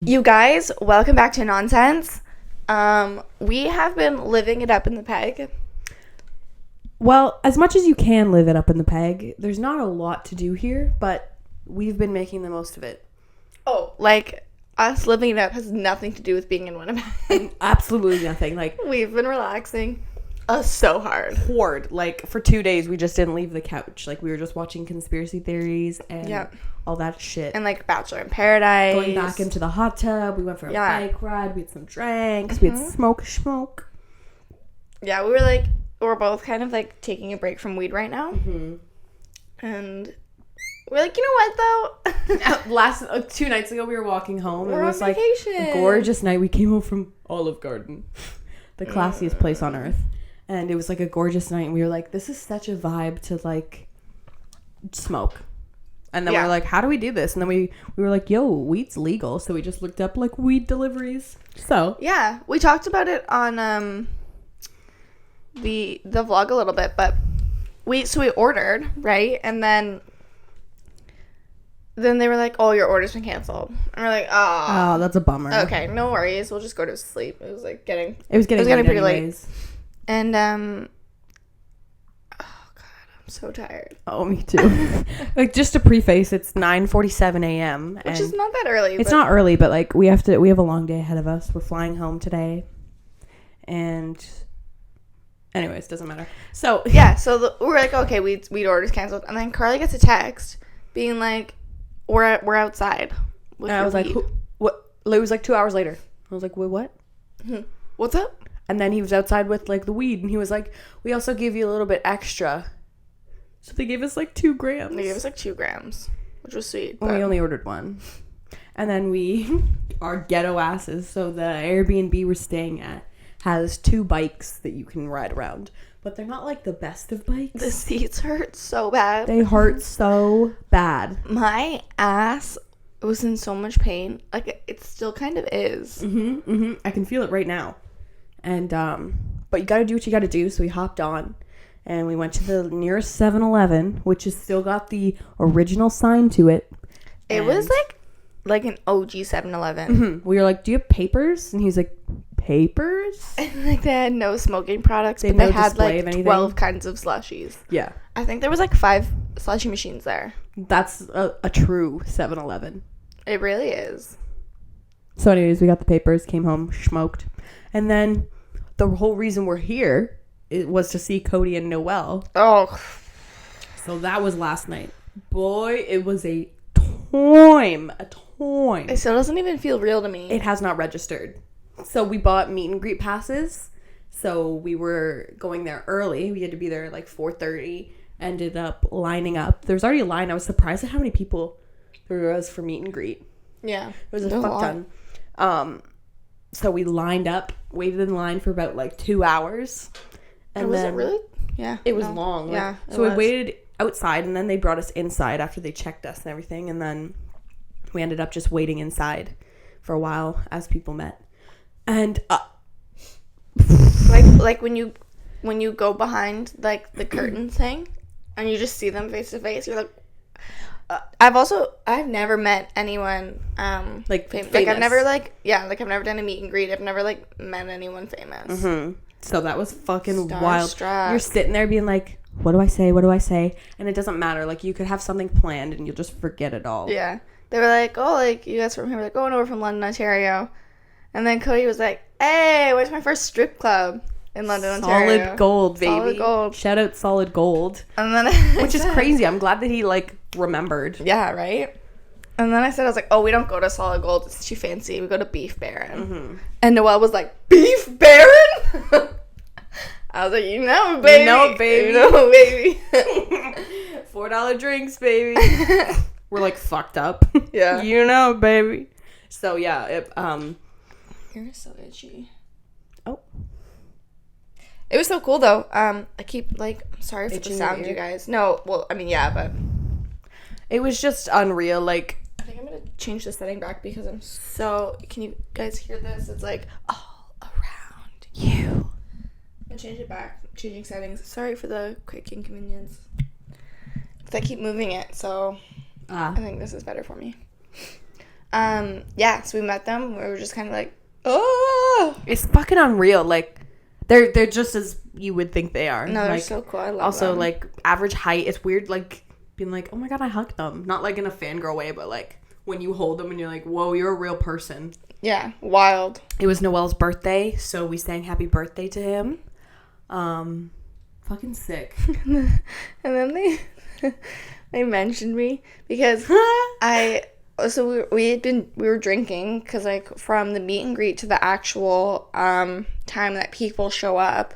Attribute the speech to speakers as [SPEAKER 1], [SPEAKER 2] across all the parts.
[SPEAKER 1] You guys, welcome back to Nonsense. We have been living it up in the peg.
[SPEAKER 2] Well, as much as you can live it up in the peg, there's not a lot to do here, but we've been making the most of it.
[SPEAKER 1] Oh, like, us living it up has nothing to do with being in Winnipeg.
[SPEAKER 2] Absolutely nothing. Like,
[SPEAKER 1] We've been relaxing so hard.
[SPEAKER 2] Like, for 2 days, we just didn't leave the couch. Like, we were just watching conspiracy theories and all that shit.
[SPEAKER 1] And, like, Bachelor in Paradise.
[SPEAKER 2] Going back into the hot tub. We went for a bike ride. We had some drinks. We had smoke.
[SPEAKER 1] Yeah, we're both kind of, like, taking a break from weed right now. Mm-hmm. And we're like, you know what,
[SPEAKER 2] though? 2 nights ago, we were walking home.
[SPEAKER 1] We're
[SPEAKER 2] it was
[SPEAKER 1] on vacation.
[SPEAKER 2] Like a gorgeous night. We came home from Olive Garden, the classiest place on earth. And it was like a gorgeous night. And we were like, this is such a vibe to like smoke. And then we were like, how do we do this? And then we were like, yo, weed's legal. So we just looked up like weed deliveries. So
[SPEAKER 1] yeah, we talked about it on the vlog a little bit, but we ordered, right? And then they were like, oh, your order's been canceled. And we're like, oh,
[SPEAKER 2] that's a bummer.
[SPEAKER 1] Okay, no worries. We'll just go to sleep. It was getting
[SPEAKER 2] pretty late.
[SPEAKER 1] And oh god, I'm so tired.
[SPEAKER 2] Oh, me too. Like, just to preface, it's 9:47 a.m.
[SPEAKER 1] Which is not that early.
[SPEAKER 2] It's not early, but like we have a long day ahead of us. We're flying home today, and anyways, doesn't matter. So
[SPEAKER 1] yeah, we're like, okay, weed order's canceled, and then Carly gets a text being like, we're outside.
[SPEAKER 2] And I was like, what? It was like 2 hours later. I was like, wait, what?
[SPEAKER 1] What's up?
[SPEAKER 2] And then he was outside with like the weed, and he was like, we also give you a little bit extra. So they gave us like 2 grams.
[SPEAKER 1] They gave us like 2 grams, which was sweet.
[SPEAKER 2] Well, we only ordered 1. And then our ghetto asses. So the Airbnb we're staying at has 2 bikes that you can ride around. But they're not like the best of bikes.
[SPEAKER 1] The seats hurt so bad.
[SPEAKER 2] They hurt so bad.
[SPEAKER 1] My ass was in so much pain. Like, it still kind of is.
[SPEAKER 2] I can feel it right now. And, but you gotta do what you gotta do. So we hopped on and we went to the nearest 7-Eleven, which has still got the original sign to it.
[SPEAKER 1] It was like an OG 7-Eleven.
[SPEAKER 2] Mm-hmm. We were like, do you have papers? And he's like, papers?
[SPEAKER 1] And like they had no smoking products, but they had like 12 kinds of slushies.
[SPEAKER 2] Yeah.
[SPEAKER 1] I think there was like 5 slushie machines there.
[SPEAKER 2] That's a true 7-Eleven.
[SPEAKER 1] It really is.
[SPEAKER 2] So anyways, we got the papers, came home, smoked. And then the whole reason we're here was to see Cody and Noel.
[SPEAKER 1] Oh.
[SPEAKER 2] So that was last night. Boy, it was a time.
[SPEAKER 1] It still doesn't even feel real to me.
[SPEAKER 2] It has not registered. So we bought meet and greet passes. So we were going there early. We had to be there at like 4:30. Ended up lining up. There was already a line. I was surprised at how many people there was for meet and greet.
[SPEAKER 1] Yeah.
[SPEAKER 2] It was a fuck ton. So we lined up, waited in line for about like 2 hours.
[SPEAKER 1] And was it really? Yeah.
[SPEAKER 2] It was long.
[SPEAKER 1] Yeah.
[SPEAKER 2] So we waited outside, and then they brought us inside after they checked us and everything. And then we ended up just waiting inside for a while as people met. And
[SPEAKER 1] like when you go behind like the curtain thing and you just see them face to face, you're like, I've never met anyone
[SPEAKER 2] like famous.
[SPEAKER 1] Like I've never I've never done a meet and greet. I've never like met anyone famous.
[SPEAKER 2] Mm-hmm. So that was fucking wild. You're sitting there being like, what do I say? And it doesn't matter. Like, you could have something planned and you'll just forget it all.
[SPEAKER 1] Yeah. They were like, oh, like, you guys from here? We're like, going over from London, Ontario. And then Cody was like, hey, where's my first strip club in London, Ontario?
[SPEAKER 2] Solid gold, baby.
[SPEAKER 1] Solid gold.
[SPEAKER 2] Shout out Solid Gold.
[SPEAKER 1] And then
[SPEAKER 2] which is crazy. I'm glad that he, like, remembered.
[SPEAKER 1] Yeah, right? And then I was like, oh, we don't go to Solid Gold. It's too fancy. We go to Beef Baron. Mm-hmm. And Noel was like, Beef Baron? I was like, you know, baby. You know, baby.
[SPEAKER 2] $4 drinks, baby. We're, like, fucked up.
[SPEAKER 1] Yeah.
[SPEAKER 2] You know, baby. So, yeah,
[SPEAKER 1] You're so itchy.
[SPEAKER 2] Oh.
[SPEAKER 1] It was so cool, though. I keep, like, sorry for
[SPEAKER 2] itching
[SPEAKER 1] the sound, you guys. No, well, I mean, yeah, but
[SPEAKER 2] it was just unreal, like,
[SPEAKER 1] I think I'm going to change the setting back because I'm so... Can you guys hear this? It's like, all around you. I'm going to change it back. Changing settings. Sorry for the quick inconvenience. Because I keep moving it, so I think this is better for me. Yeah, so we met them. We were just kind of like, oh.
[SPEAKER 2] It's fucking unreal. Like, they're just as you would think they are.
[SPEAKER 1] No, they're
[SPEAKER 2] like,
[SPEAKER 1] so cool. I love
[SPEAKER 2] also,
[SPEAKER 1] them.
[SPEAKER 2] like, average height. It's weird, like, being like, oh my god, I hugged them. Not, like, in a fangirl way, but, like, when you hold them and you're like, whoa, you're a real person.
[SPEAKER 1] Yeah, wild.
[SPEAKER 2] It was Noel's birthday, so we sang happy birthday to him. Fucking sick.
[SPEAKER 1] And then they mentioned me because we were drinking because, like, from the meet and greet to the actual time that people show up,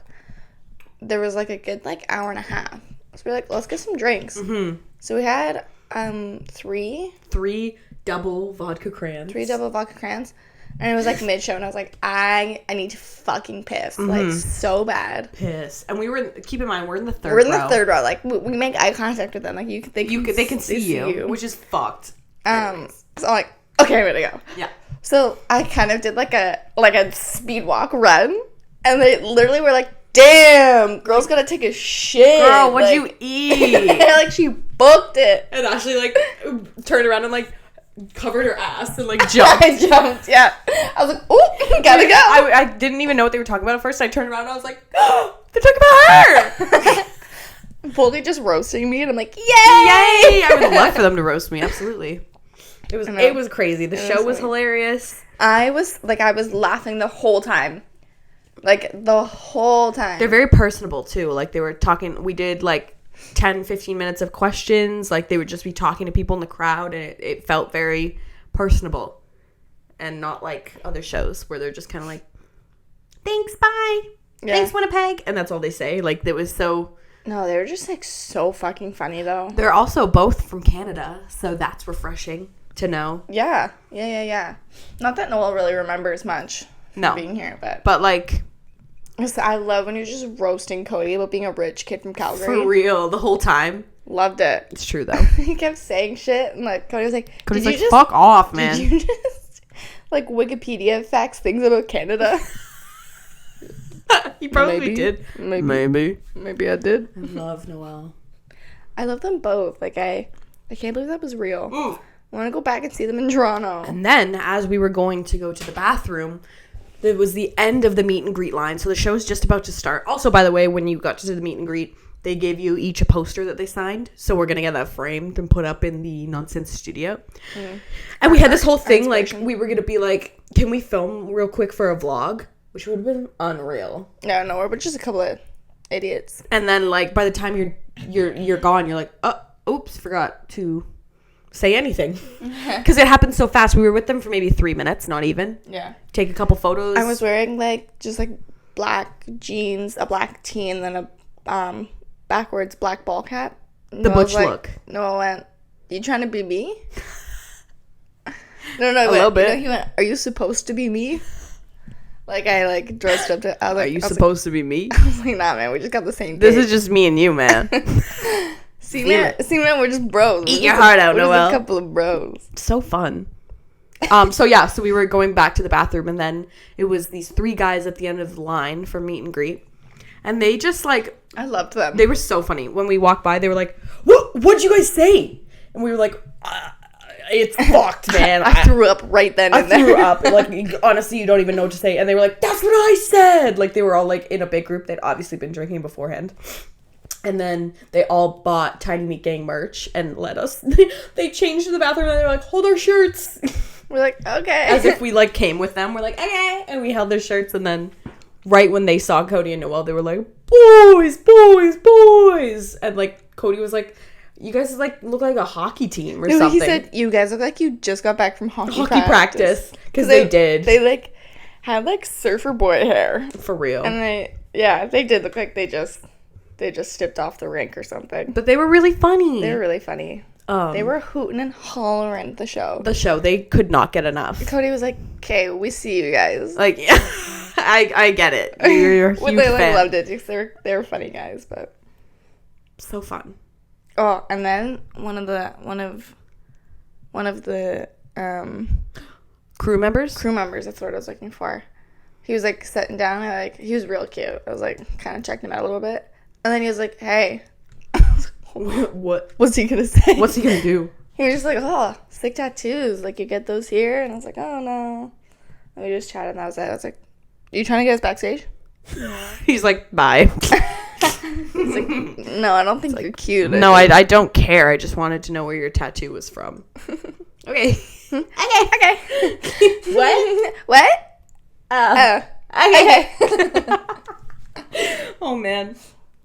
[SPEAKER 1] there was, like, a good, like, hour and a half. So we're like, let's get some drinks. Mm-hmm. So we had three
[SPEAKER 2] double vodka crayons.
[SPEAKER 1] 3 double vodka crayons. And it was, like, mid-show, and I was like, I need to fucking piss. Mm-hmm. Like, so bad.
[SPEAKER 2] Piss. And we were, keep in mind, we're in the third row.
[SPEAKER 1] We're in the third row. Like, we make eye contact with them. Like, they can see you.
[SPEAKER 2] Which is fucked.
[SPEAKER 1] So I'm like, okay, I'm gonna go.
[SPEAKER 2] Yeah.
[SPEAKER 1] So I kind of did, like a speed walk run. And they literally were like, damn, girl's gotta take a shit.
[SPEAKER 2] Girl, what'd you eat?
[SPEAKER 1] Like, she booked it.
[SPEAKER 2] And Ashley, like, turned around and, like, covered her ass and, like, jumped.
[SPEAKER 1] I jumped, yeah. I was like, ooh, gotta go.
[SPEAKER 2] I didn't even know what they were talking about at first. I turned around and I was like, oh, they're talking about her.
[SPEAKER 1] Fully just roasting me, and I'm like, yay!
[SPEAKER 2] Yay! I would love for them to roast me, absolutely. It was crazy. The show was hilarious.
[SPEAKER 1] I was laughing the whole time. Like, the whole time.
[SPEAKER 2] They're very personable, too. Like, they were talking, we did, like, 10, 15 minutes of questions. Like, they would just be talking to people in the crowd, and it felt very personable. And not like other shows where they're just kind of like, thanks, bye. Yeah. Thanks, Winnipeg. And that's all they say. Like, it was so...
[SPEAKER 1] No, they were just, like, so fucking funny, though.
[SPEAKER 2] They're also both from Canada, so that's refreshing to know.
[SPEAKER 1] Yeah. Not that Noel really remembers much from being here,
[SPEAKER 2] but like...
[SPEAKER 1] I love when you're just roasting Cody about being a rich kid from Calgary.
[SPEAKER 2] For real, the whole time.
[SPEAKER 1] Loved it.
[SPEAKER 2] It's true, though.
[SPEAKER 1] He kept saying shit, and, like, Cody's like,
[SPEAKER 2] fuck off, man.
[SPEAKER 1] Did you just, like, Wikipedia facts things about Canada?
[SPEAKER 2] He probably did. Maybe I did.
[SPEAKER 1] I love Noel. I love them both. Like, I can't believe that was real.
[SPEAKER 2] Ooh.
[SPEAKER 1] I want to go back and see them in Toronto.
[SPEAKER 2] And then, as we were going to go to the bathroom, it was the end of the meet and greet line, so the show's just about to start. Also, by the way, when you got to the meet and greet, they gave you each a poster that they signed, so we're going to get that framed and put up in the Nonsense studio. Mm. And we had this whole thing, like, we were going to be like, can we film real quick for a vlog? Which would have been unreal.
[SPEAKER 1] No, we're just a couple of idiots.
[SPEAKER 2] And then, like, by the time you're gone, you're like, oh, oops, forgot to say anything. Because it happened so fast. We were with them for maybe 3 minutes, not even.
[SPEAKER 1] Yeah.
[SPEAKER 2] Take a couple photos.
[SPEAKER 1] I was wearing, like, just, like, black jeans, a black tee, and then a backwards black ball cap.
[SPEAKER 2] The butch look.
[SPEAKER 1] Noel went, you trying to be me? No,
[SPEAKER 2] a little bit.
[SPEAKER 1] He went, are you supposed to be me? Like, I, like, dressed up to...
[SPEAKER 2] Are you supposed to be me?
[SPEAKER 1] I was like, nah, man, we just got the same
[SPEAKER 2] This is just me and you, man.
[SPEAKER 1] See, man, we're just bros.
[SPEAKER 2] Eat your heart out, Noel.
[SPEAKER 1] We're just a couple of bros.
[SPEAKER 2] So fun. So we were going back to the bathroom, and then it was these 3 guys at the end of the line for meet and greet. And they just, like...
[SPEAKER 1] I loved them.
[SPEAKER 2] They were so funny. When we walked by, they were like, what'd you guys say? And we were like... it's fucked, man.
[SPEAKER 1] I threw up right then and there.
[SPEAKER 2] I threw up. Like, honestly, you don't even know what to say. And they were like, that's what I said. Like, they were all, like, in a big group. They'd obviously been drinking beforehand. And then they all bought Tiny Meat Gang merch and let us. They changed to the bathroom and they were like, hold our shirts.
[SPEAKER 1] We're like, okay.
[SPEAKER 2] As if we, like, came with them. We're like, okay. And we held their shirts. And then right when they saw Cody and Noel, they were like, boys. And, like, Cody was like... You guys, like, look like a hockey team or something.
[SPEAKER 1] He said, you guys look like you just got back from hockey
[SPEAKER 2] practice. Because they did.
[SPEAKER 1] They, like, had, like, surfer boy hair.
[SPEAKER 2] For real.
[SPEAKER 1] And they did look like they just stepped off the rink or something.
[SPEAKER 2] But they were really funny.
[SPEAKER 1] They were really funny. They were hooting and hollering at the show.
[SPEAKER 2] They could not get enough.
[SPEAKER 1] Cody was like, okay, we see you guys.
[SPEAKER 2] Like, yeah, I get it. You're a huge
[SPEAKER 1] they,
[SPEAKER 2] fan.
[SPEAKER 1] loved it. They were funny guys, but.
[SPEAKER 2] So fun.
[SPEAKER 1] Oh, and then one of the
[SPEAKER 2] crew members,
[SPEAKER 1] that's what I was looking for. He was like sitting down, and like he was real cute. I was like kind of checking him out a little bit, and then he was like, "Hey,"
[SPEAKER 2] what?
[SPEAKER 1] What's he gonna say?
[SPEAKER 2] What's he gonna do?
[SPEAKER 1] He was just like, oh, sick tattoos. Like, you get those here? And I was like, oh, no. And we just chatted, and that was it. I was like, are you trying to get us backstage?
[SPEAKER 2] He's like, bye.
[SPEAKER 1] He's like, no, I don't think you're cute.
[SPEAKER 2] No, I don't care. I just wanted to know where your tattoo was from. Okay.
[SPEAKER 1] Okay.
[SPEAKER 2] What?
[SPEAKER 1] What?
[SPEAKER 2] Okay.
[SPEAKER 1] Oh, man.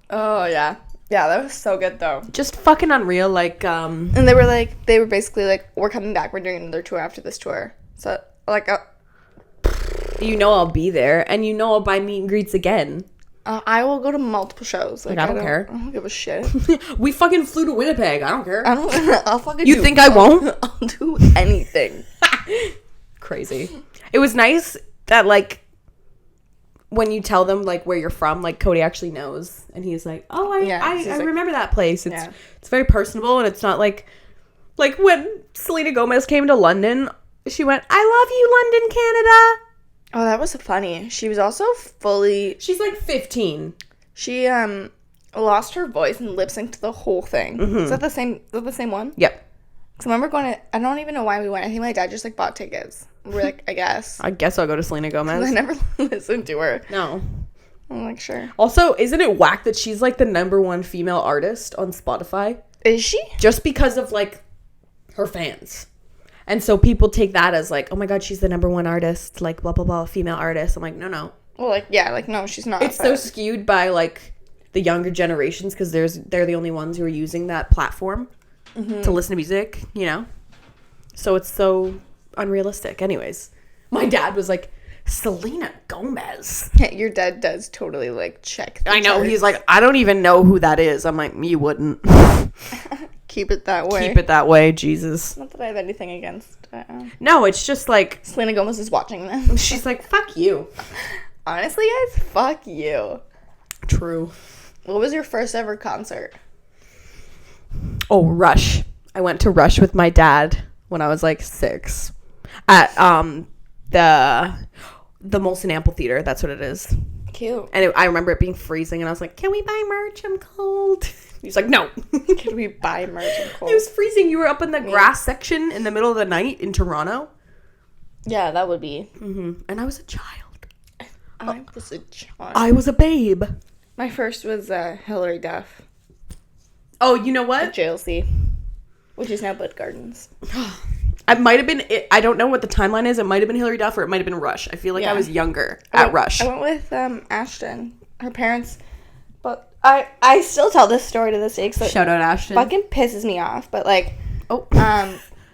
[SPEAKER 1] Oh, yeah. Yeah, that was so good, though.
[SPEAKER 2] Just fucking unreal, like,
[SPEAKER 1] And they were basically like, we're coming back. We're doing another tour after this tour. So, like,
[SPEAKER 2] I'll be there, and I'll buy meet and greets again.
[SPEAKER 1] I will go to multiple shows.
[SPEAKER 2] Like, I don't care.
[SPEAKER 1] I don't give a shit.
[SPEAKER 2] We fucking flew to Winnipeg. I don't care.
[SPEAKER 1] I'll fucking
[SPEAKER 2] You think I won't?
[SPEAKER 1] I'll do anything.
[SPEAKER 2] Crazy. It was nice that, like, when you tell them, like, where you're from, like, Cody actually knows. And he's like, oh, I remember that place. It's very personable, and it's not like when Selena Gomez came to London, she went, I love you, London, Canada.
[SPEAKER 1] Oh, that was funny. She was also
[SPEAKER 2] She's, like, 15.
[SPEAKER 1] She, lost her voice and lip-synced to the whole thing. Mm-hmm. Is that the same one?
[SPEAKER 2] Yep.
[SPEAKER 1] Because I remember I don't even know why we went. I think my dad just, like, bought tickets. We're like, I guess I'll
[SPEAKER 2] go to Selena Gomez.
[SPEAKER 1] I never listened to her.
[SPEAKER 2] No.
[SPEAKER 1] I'm like, sure.
[SPEAKER 2] Also, isn't it whack that she's, like, the #1 female artist on Spotify?
[SPEAKER 1] Is she?
[SPEAKER 2] Just because of, like, her fans. And so people take that as, like, oh, my God, she's the #1 artist, like, blah, blah, blah, female artist. I'm like, no.
[SPEAKER 1] Well, like, yeah, like, no, she's not.
[SPEAKER 2] It's so skewed by, like, the younger generations because they're the only ones who are using that platform to listen to music, So it's so unrealistic. Anyways, my dad was like, Selena Gomez.
[SPEAKER 1] Your dad does totally, like, check
[SPEAKER 2] I know. Charts. He's like, I don't even know who that is. I'm like, you wouldn't.
[SPEAKER 1] Keep it that way.
[SPEAKER 2] Keep it that way, Jesus.
[SPEAKER 1] Not that I have anything against.
[SPEAKER 2] No, it's just like...
[SPEAKER 1] Selena Gomez is watching this.
[SPEAKER 2] She's like, fuck you.
[SPEAKER 1] Honestly, guys, fuck you.
[SPEAKER 2] True.
[SPEAKER 1] What was your first ever concert?
[SPEAKER 2] Oh, Rush. I went to Rush with my dad when I was like 6 at the Molson Amphitheater. That's what it is.
[SPEAKER 1] Cute.
[SPEAKER 2] And I remember it being freezing, and I was like, "Can we buy merch? I'm cold." He's like, "No."
[SPEAKER 1] Can we buy merch? I'm cold.
[SPEAKER 2] It was freezing. You were up in the grass section in the middle of the night in Toronto.
[SPEAKER 1] Yeah, that would be.
[SPEAKER 2] Mm-hmm. And I was a child.
[SPEAKER 1] I was a child.
[SPEAKER 2] I was a babe.
[SPEAKER 1] My first was Hilary Duff.
[SPEAKER 2] Oh, you know what?
[SPEAKER 1] At JLC, which is now Bud Gardens.
[SPEAKER 2] It might have been. I don't know what the timeline is. It might have been Hilary Duff or it might have been Rush. I feel like I was younger at Rush.
[SPEAKER 1] I went with Ashton. Her parents. But I still tell this story to this day.
[SPEAKER 2] Shout out Ashton.
[SPEAKER 1] Fucking pisses me off. But like,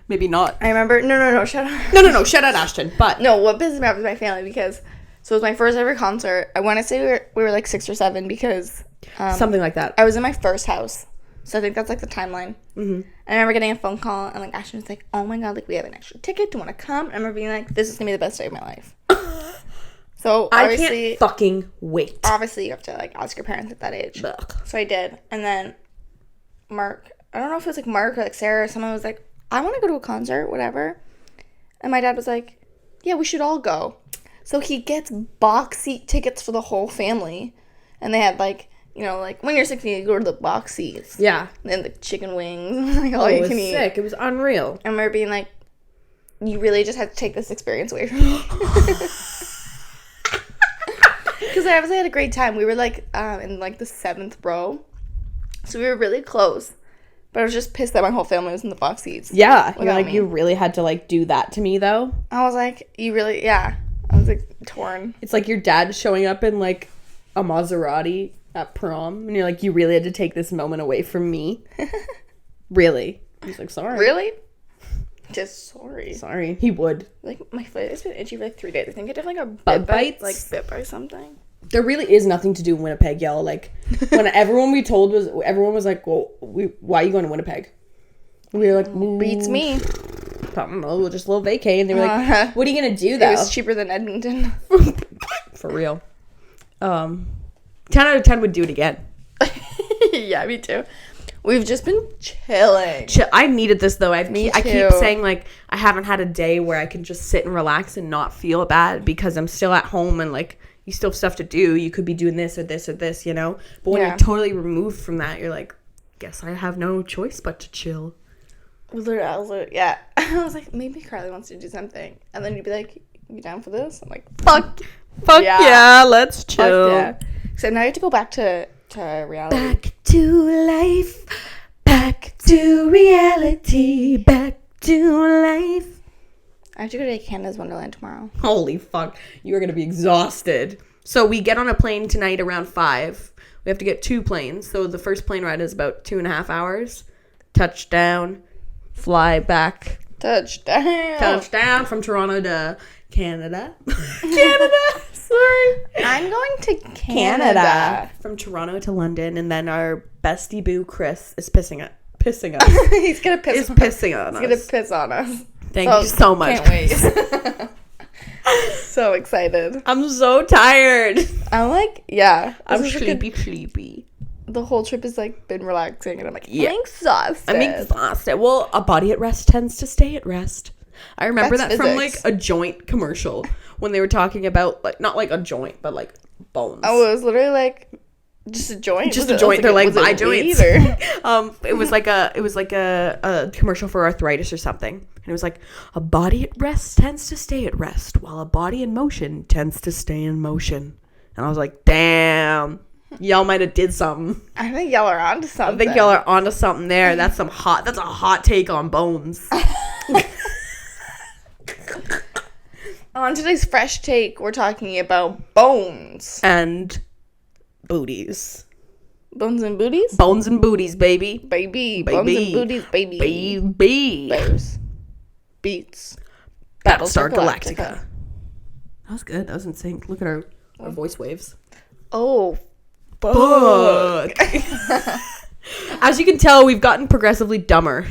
[SPEAKER 2] maybe not.
[SPEAKER 1] I remember. No. Shout out.
[SPEAKER 2] No. Shout out Ashton. But
[SPEAKER 1] no, what pisses me off is my family because so it was my first ever concert. I want to say we were like 6 or 7 because
[SPEAKER 2] something like that.
[SPEAKER 1] I was in my first house. So I think that's, like, the timeline. Mm-hmm. I remember getting a phone call, and, like, Ashton was like, oh, my God, like, we have an extra ticket. Do you want to come? I remember being like, this is going to be the best day of my life. So, obviously...
[SPEAKER 2] I can't fucking wait.
[SPEAKER 1] Obviously, you have to, like, ask your parents at that age.
[SPEAKER 2] Ugh.
[SPEAKER 1] So I did. And then Mark... I don't know if it was, like, Mark or, like, Sarah or someone was like, I want to go to a concert, whatever. And my dad was like, yeah, we should all go. So he gets box seat tickets for the whole family. And they had, like... You know, like, when you're 16, you go to the box seats.
[SPEAKER 2] Yeah.
[SPEAKER 1] And then the chicken wings. Like, all you can eat.
[SPEAKER 2] It was sick. It was unreal.
[SPEAKER 1] I remember being like, you really just had to take this experience away from me. Because I obviously had a great time. We were, like, in, like, the 7th row. So we were really close. But I was just pissed that my whole family was in the box seats.
[SPEAKER 2] Yeah. You're like, you really had to, like, do that to me, though.
[SPEAKER 1] I was like, yeah. I was, like, torn.
[SPEAKER 2] It's like your dad showing up in, like, a Maserati at prom, and you're like, you really had to take this moment away from me. Really? He's like, sorry.
[SPEAKER 1] Really? Just sorry.
[SPEAKER 2] Sorry. He would.
[SPEAKER 1] Like, my foot has been itchy for like 3 days. I think I did like a
[SPEAKER 2] bug bites,
[SPEAKER 1] like bit by something.
[SPEAKER 2] There really is nothing to do in Winnipeg, y'all. Like, when everyone was like, well, why are you going to Winnipeg? We were like,
[SPEAKER 1] beats me.
[SPEAKER 2] I don't know, we'll just a little vacay. And they were like, what are you gonna do though?
[SPEAKER 1] It was cheaper than Edmonton.
[SPEAKER 2] For real. 10 out of 10 would do it again.
[SPEAKER 1] Yeah, me too. We've just been chilling.
[SPEAKER 2] I needed this, though. I keep saying, like, I haven't had a day where I can just sit and relax and not feel bad because I'm still at home and, like, you still have stuff to do. You could be doing this or this or this, you know? But when you're totally removed from that, you're like, guess I have no choice but to chill.
[SPEAKER 1] Literally, I was like, yeah. I was like, maybe Carly wants to do something. And then you'd be like, you down for this? I'm like, fuck
[SPEAKER 2] yeah, let's chill.
[SPEAKER 1] Fuck yeah. So now you have to go back to reality.
[SPEAKER 2] Back to life. Back to reality. Back to life.
[SPEAKER 1] I have to go to Canada's Wonderland tomorrow.
[SPEAKER 2] Holy fuck. You are going to be exhausted. So we get on a plane tonight around 5. We have to get 2 planes. So the first plane ride is about 2.5 hours. Touchdown. Fly back. Touchdown from Toronto to Canada. Sorry.
[SPEAKER 1] I'm going to Canada.
[SPEAKER 2] From Toronto to London. And then our bestie boo, Chris, is pissing us.
[SPEAKER 1] He's going to piss
[SPEAKER 2] on us. He's
[SPEAKER 1] going to piss on us.
[SPEAKER 2] Thank you so much.
[SPEAKER 1] Can't wait. So excited.
[SPEAKER 2] I'm so tired.
[SPEAKER 1] I'm like, yeah.
[SPEAKER 2] I'm sleepy.
[SPEAKER 1] The whole trip has like been relaxing, and I'm like, I'm exhausted.
[SPEAKER 2] Well, a body at rest tends to stay at rest. I remember
[SPEAKER 1] That's
[SPEAKER 2] that
[SPEAKER 1] physics.
[SPEAKER 2] from like a joint commercial when they were talking about like not like a joint but like bones.
[SPEAKER 1] Oh, it was literally like just a joint.
[SPEAKER 2] Just a joint. They're like my joints. It was like a commercial for arthritis or something. And it was like, a body at rest tends to stay at rest, while a body in motion tends to stay in motion. And I was like, damn, y'all might have did something.
[SPEAKER 1] I think y'all are onto something.
[SPEAKER 2] I think y'all are onto something there. That's a hot take on bones.
[SPEAKER 1] On today's Fresh Take, we're talking about bones.
[SPEAKER 2] And booties.
[SPEAKER 1] Bones and booties?
[SPEAKER 2] Bones and booties, baby.
[SPEAKER 1] Baby. Bones and booties, baby.
[SPEAKER 2] Baby.
[SPEAKER 1] Bears. Beats.
[SPEAKER 2] Battlestar Galactica. That was good. That was in sync. Look at our voice waves.
[SPEAKER 1] Oh, fuck.
[SPEAKER 2] As you can tell, we've gotten progressively dumber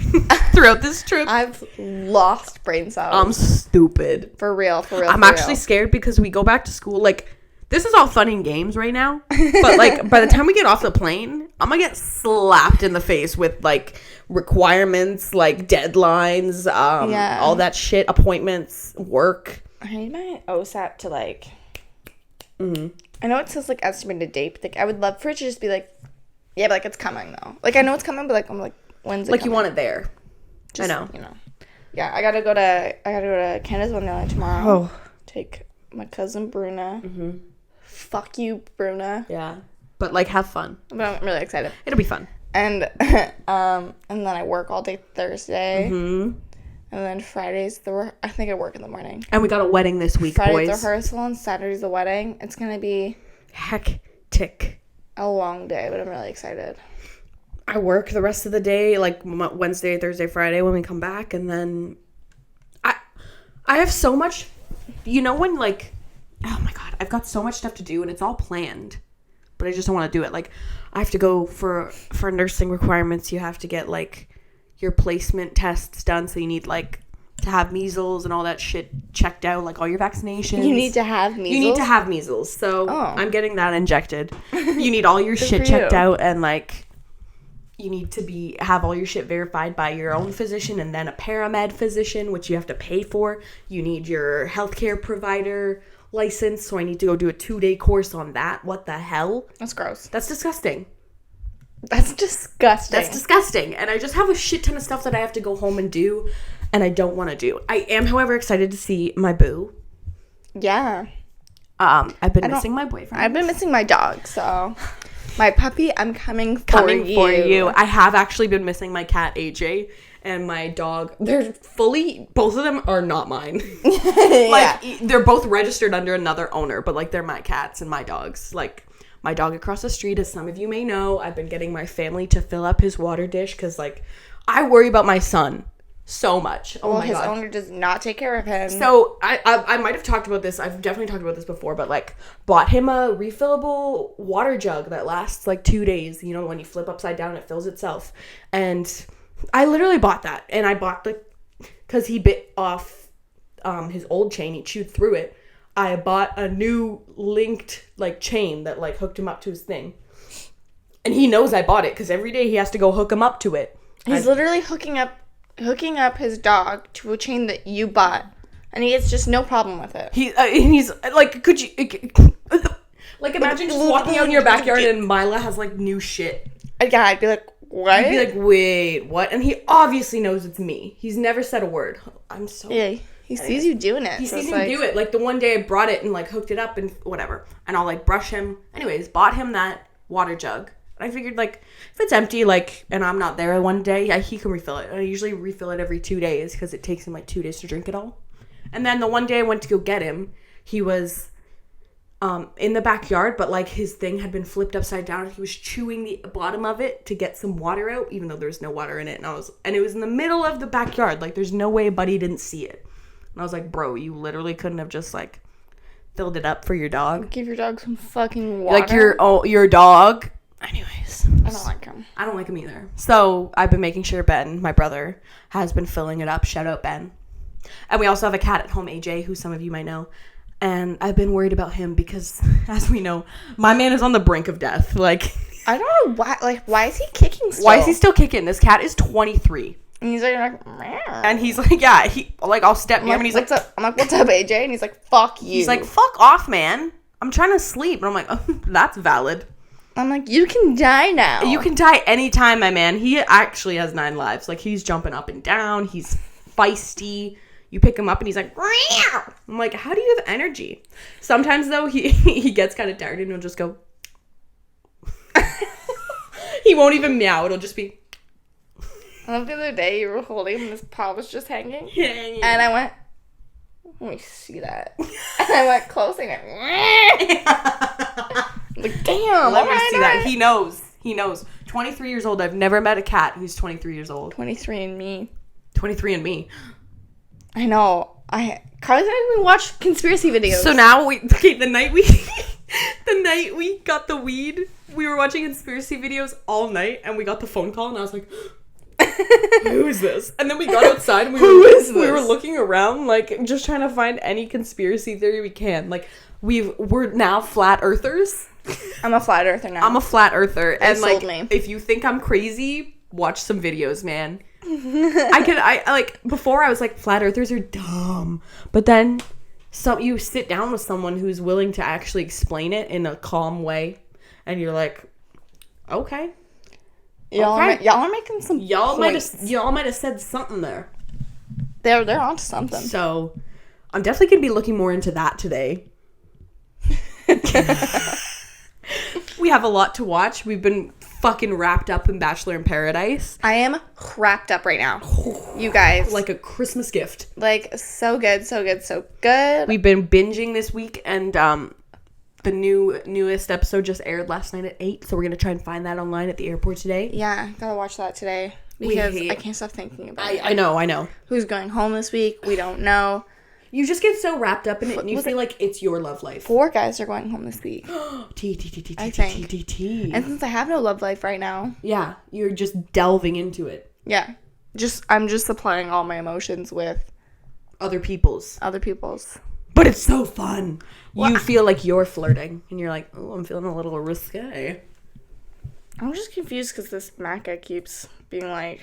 [SPEAKER 2] throughout this trip.
[SPEAKER 1] I've lost brain cells.
[SPEAKER 2] I'm stupid.
[SPEAKER 1] For real.
[SPEAKER 2] I'm actually scared because we go back to school. Like, this is all fun and games right now. But, like, by the time we get off the plane, I'm going to get slapped in the face with, like, requirements, like, deadlines, all that shit, appointments, work.
[SPEAKER 1] I need my OSAP to, like... I know it says, like, estimated date, but, like, I would love for it to just be, like... Yeah, but, like, it's coming, though. Like, I know it's coming, but, like, I'm like, when's it
[SPEAKER 2] like,
[SPEAKER 1] coming?
[SPEAKER 2] you want it there.
[SPEAKER 1] Just,
[SPEAKER 2] I know.
[SPEAKER 1] You know. Yeah, I gotta go to Canada's Wonderland tomorrow. Oh. Take my cousin Bruna. Mm-hmm. Fuck you, Bruna.
[SPEAKER 2] Yeah. But, like, have fun.
[SPEAKER 1] But I'm really excited.
[SPEAKER 2] It'll be fun.
[SPEAKER 1] And and then I work all day Thursday.
[SPEAKER 2] Mm-hmm.
[SPEAKER 1] And then Fridays, I think I work in the morning.
[SPEAKER 2] And we got a wedding this week,
[SPEAKER 1] Friday's
[SPEAKER 2] boys.
[SPEAKER 1] rehearsal and Saturday's the wedding. It's going to be...
[SPEAKER 2] hectic.
[SPEAKER 1] A long day, but I'm really excited.
[SPEAKER 2] I work the rest of the day, like Wednesday, Thursday, Friday when we come back. And then I have so much... You know when, like... Oh, my God. I've got so much stuff to do, and it's all planned. But I just don't want to do it. Like, I have to go for nursing requirements. You have to get, like, your placement tests done. So you need, like, to have measles and all that shit checked out. Like, all your vaccinations.
[SPEAKER 1] You need to have measles?
[SPEAKER 2] You need to have measles. So I'm getting that injected. You need all your shit checked out. And, like, you need to have all your shit verified by your own physician and then a paramed physician, which you have to pay for. You need your healthcare provider license, so I need to go do a 2-day course on that. What the hell?
[SPEAKER 1] That's gross.
[SPEAKER 2] That's disgusting.
[SPEAKER 1] That's disgusting.
[SPEAKER 2] And I just have a shit ton of stuff that I have to go home and do, and I don't want to do. I am, however, excited to see my boo.
[SPEAKER 1] Yeah.
[SPEAKER 2] I've been missing my boyfriend.
[SPEAKER 1] I've been missing my dog, so... My puppy, I'm coming for you.
[SPEAKER 2] I have actually been missing my cat, AJ, and my dog. Both of them are not mine. Like, they're both registered under another owner, but, like, they're my cats and my dogs. Like, my dog across the street, as some of you may know, I've been getting my family to fill up his water dish because, like, I worry about my son so much. Oh, my God.
[SPEAKER 1] His owner does not take care of him.
[SPEAKER 2] So, I might have talked about this. I've definitely talked about this before, but, like, bought him a refillable water jug that lasts, like, 2 days. You know, when you flip upside down, it fills itself. And I literally bought that. And I bought because he bit off his old chain. He chewed through it. I bought a new linked, like, chain that, like, hooked him up to his thing. And he knows I bought it because every day he has to go hook him up to it.
[SPEAKER 1] He's literally hooking up his dog to a chain that you bought, and he has just no problem with it.
[SPEAKER 2] He's like, could you like imagine just walking out in your backyard and Mila has like new shit.
[SPEAKER 1] Yeah, I'd be like, what?
[SPEAKER 2] He'd be like, wait, what? And he obviously knows it's me. He's never said a word. I'm so...
[SPEAKER 1] Yeah, he sees you doing it.
[SPEAKER 2] He sees me do it. Like, the one day I brought it and, like, hooked it up and whatever. And I'll, like, brush him. Anyways, bought him that water jug. And I figured, like, if it's empty, like, and I'm not there one day, he can refill it. And I usually refill it every 2 days because it takes him, like, 2 days to drink it all. And then the one day I went to go get him, he was... in the backyard, but like his thing had been flipped upside down. He was chewing the bottom of it to get some water out, even though there's no water in it. And it was in the middle of the backyard. Like, there's no way Buddy didn't see it. And I was like, bro, you literally couldn't have just like filled it up for your dog.
[SPEAKER 1] Give your dog some fucking water.
[SPEAKER 2] Like your dog. Anyways,
[SPEAKER 1] I don't like him.
[SPEAKER 2] I don't like him either. So I've been making sure Ben, my brother, has been filling it up. Shout out Ben. And we also have a cat at home, AJ, who some of you might know. And I've been worried about him because, as we know, my man is on the brink of death. Like,
[SPEAKER 1] I don't know why. Like, why is he kicking still?
[SPEAKER 2] Why is he still kicking? This cat is 23.
[SPEAKER 1] And he's like, meow.
[SPEAKER 2] And he's like, yeah, I'll step near him and he's like,
[SPEAKER 1] what's up? I'm like, what's up, AJ? And he's like, fuck you.
[SPEAKER 2] He's like, fuck off, man. I'm trying to sleep. And I'm like, oh, that's valid.
[SPEAKER 1] I'm like, you can die now.
[SPEAKER 2] You can die anytime, my man. He actually has 9 lives. Like, he's jumping up and down. He's feisty. You pick him up and he's like, meow. I'm like, how do you have energy? Sometimes, though, he gets kind of tired and he'll just go. He won't even meow. It'll just be.
[SPEAKER 1] I love the other day you were holding him and his paw was just hanging.
[SPEAKER 2] Yeah.
[SPEAKER 1] And I went, let me see that. And I went close and I went, like, damn.
[SPEAKER 2] Let me see that. He knows. 23 years old. I've never met a cat who's 23 years old.
[SPEAKER 1] 23 and me.
[SPEAKER 2] 23 and me.
[SPEAKER 1] I know. Carly and I watch conspiracy videos.
[SPEAKER 2] So now the night we got the weed, we were watching conspiracy videos all night, and we got the phone call, and I was like, who is this? And then we got outside, and we were looking around, like, just trying to find any conspiracy theory we can. Like, we're now flat earthers.
[SPEAKER 1] I'm a flat earther now.
[SPEAKER 2] I'm a flat earther, and
[SPEAKER 1] sold
[SPEAKER 2] like,
[SPEAKER 1] me.
[SPEAKER 2] If you think I'm crazy, watch some videos, man. Before I was like, flat earthers are dumb, but then you sit down with someone who's willing to actually explain it in a calm way, and you're like, okay,
[SPEAKER 1] y'all are making some points.
[SPEAKER 2] Y'all might have said something there.
[SPEAKER 1] They're onto something.
[SPEAKER 2] So I'm definitely gonna be looking more into that today. We have a lot to watch. We've been fucking wrapped up in Bachelor in Paradise. I
[SPEAKER 1] am wrapped up right now. You guys.
[SPEAKER 2] Like a Christmas gift.
[SPEAKER 1] Like, so good, so good, so good.
[SPEAKER 2] We've been binging this week, and the newest episode just aired last night at 8, so we're going to try and find that online at the airport today.
[SPEAKER 1] Yeah, gotta watch that today. Because I can't stop thinking about it.
[SPEAKER 2] I know.
[SPEAKER 1] Who's going home this week? We don't know.
[SPEAKER 2] You just get so wrapped up in it, and you feel like it's your love life.
[SPEAKER 1] 4 guys are going home this week. I think. And since I have no love life right now.
[SPEAKER 2] Yeah, you're just delving into it.
[SPEAKER 1] Yeah. I'm just supplying all my emotions with
[SPEAKER 2] other people's. But it's so fun. Well, you feel like you're flirting, and you're like, oh, I'm feeling a little risque.
[SPEAKER 1] I'm just confused because this Matt guy keeps being like...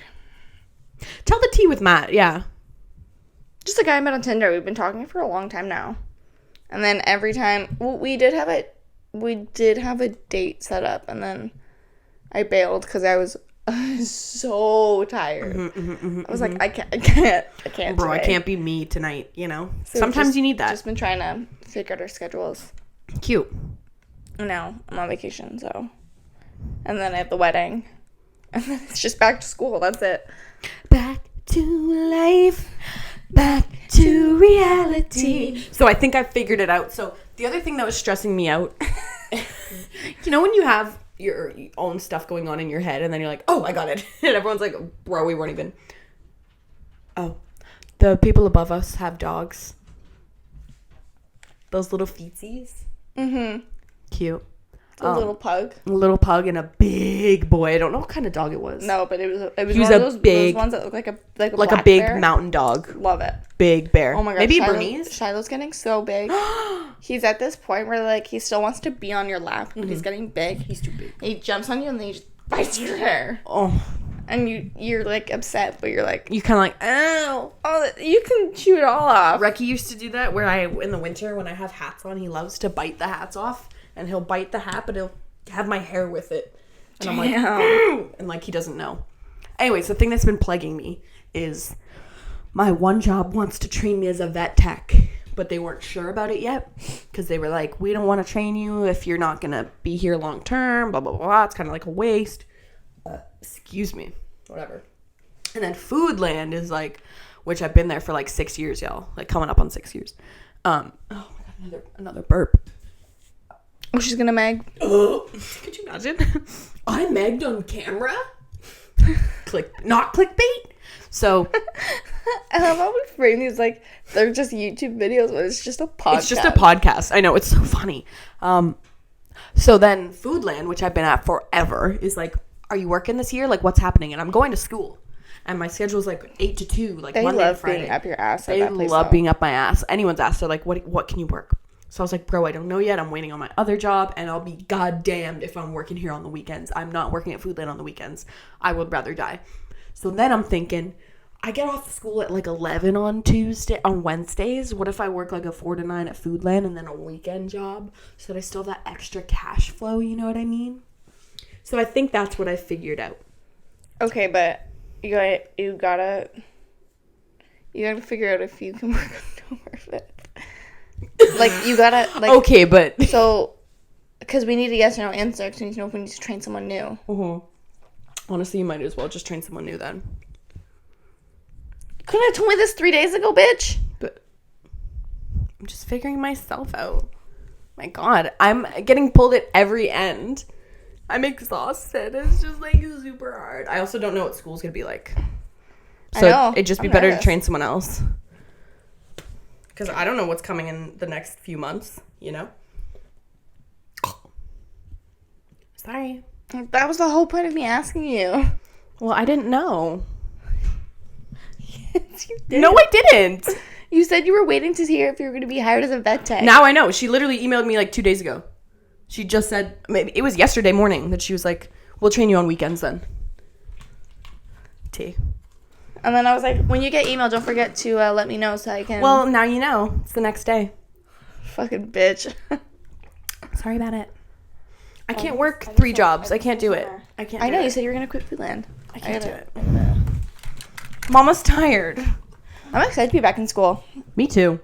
[SPEAKER 2] Tell the tea with Matt, yeah.
[SPEAKER 1] Just a guy I met on Tinder. We've been talking for a long time now. And then every time... Well, we did have a date set up, and then I bailed because I was so tired. I was like, I can't
[SPEAKER 2] Bro,
[SPEAKER 1] today.
[SPEAKER 2] I can't be me tonight, you know? So sometimes you need that.
[SPEAKER 1] Just been trying to figure out our schedules.
[SPEAKER 2] Cute.
[SPEAKER 1] Now I'm on vacation, so... And then I have the wedding. And then it's just back to school. That's it.
[SPEAKER 2] Back to life. Back to reality. So I think I figured it out. So the other thing that was stressing me out, you know when you have your own stuff going on in your head and then you're like, oh, I got it. And everyone's like, bro, we weren't even. Oh, the people above us have dogs. Those little feetsies.
[SPEAKER 1] Mm-hmm.
[SPEAKER 2] Cute.
[SPEAKER 1] A little pug.
[SPEAKER 2] A little pug and a big boy. I don't know what kind of dog it was.
[SPEAKER 1] No, but it was
[SPEAKER 2] one
[SPEAKER 1] of those ones that look like a
[SPEAKER 2] big
[SPEAKER 1] bear.
[SPEAKER 2] Mountain dog.
[SPEAKER 1] Love it.
[SPEAKER 2] Big bear.
[SPEAKER 1] Oh my god.
[SPEAKER 2] Maybe Bernese.
[SPEAKER 1] Shiloh's getting so big. He's at this point where like he still wants to be on your lap, but he's getting big. He's too big. He jumps on you and then he just bites your hair.
[SPEAKER 2] Oh.
[SPEAKER 1] And you're like upset, but you're like
[SPEAKER 2] you kind of like ow.
[SPEAKER 1] Oh, you can chew it all off.
[SPEAKER 2] Reki used to do that where in the winter when I have hats on, he loves to bite the hats off, and he'll bite the hat, but he'll have my hair with it. And I'm like, and like he doesn't know. Anyways, the thing that's been plaguing me is my one job wants to train me as a vet tech, but they weren't sure about it yet because they were like, we don't want to train you if you're not going to be here long term, blah, blah, blah. It's kind of like a waste. Excuse me. Whatever. And then Foodland is like, which I've been there for like 6 years, y'all. Like coming up on 6 years. Oh my God, another burp.
[SPEAKER 1] Oh, she's gonna Meg.
[SPEAKER 2] Oh, could you imagine? I megged on camera. Not clickbait. So,
[SPEAKER 1] I love how we frame these like they're just YouTube videos, but it's just a podcast.
[SPEAKER 2] It's just a podcast. I know, it's so funny. So then Foodland, which I've been at forever, is like, are you working this year? Like, what's happening? And I'm going to school, and my schedule's like 8 to 2, like
[SPEAKER 1] they
[SPEAKER 2] Monday
[SPEAKER 1] love
[SPEAKER 2] to Friday.
[SPEAKER 1] being up your ass.
[SPEAKER 2] They love being up my ass. Anyone's ass. They're like, what can you work? So I was like, bro, I don't know yet. I'm waiting on my other job, and I'll be goddamned if I'm working here on the weekends. I'm not working at Foodland on the weekends. I would rather die. So then I'm thinking, I get off school at like 11 on Wednesdays. What if I work like a 4 to 9 at Foodland and then a weekend job so that I still have that extra cash flow? You know what I mean? So I think that's what I figured out.
[SPEAKER 1] Okay, but you gotta figure out if you can work on it. Like, you gotta, like...
[SPEAKER 2] Okay, but...
[SPEAKER 1] So, because we need a yes or no answer, because we need to know if we need to train someone new.
[SPEAKER 2] Uh-huh. Honestly, you might as well just train someone new then.
[SPEAKER 1] You couldn't have told me this 3 days ago, bitch.
[SPEAKER 2] But I'm just figuring myself out. My God, I'm getting pulled at every end. I'm exhausted. It's just, like, super hard. I also don't know what school's gonna be like. So it'd just be better to train someone else. Because I don't know what's coming in the next few months, you know? Sorry.
[SPEAKER 1] That was the whole point of me asking you.
[SPEAKER 2] Well, I didn't know.
[SPEAKER 1] Yes, you did.
[SPEAKER 2] No, I didn't.
[SPEAKER 1] You said you were waiting to hear if you were going to be hired as a vet tech.
[SPEAKER 2] Now I know. She literally emailed me like 2 days ago. She just said, maybe it was yesterday morning that she was like, we'll train you on weekends then. T.
[SPEAKER 1] And then I was like, when you get email, don't forget to let me know so I can...
[SPEAKER 2] Well, now you know. It's the next day.
[SPEAKER 1] Fucking bitch.
[SPEAKER 2] Sorry about it. I can't work 3 jobs. I can't do it.
[SPEAKER 1] I know. You said you were going to quit Foodland.
[SPEAKER 2] I can't do it. I'm almost tired.
[SPEAKER 1] I'm excited to be back in school.
[SPEAKER 2] Me too.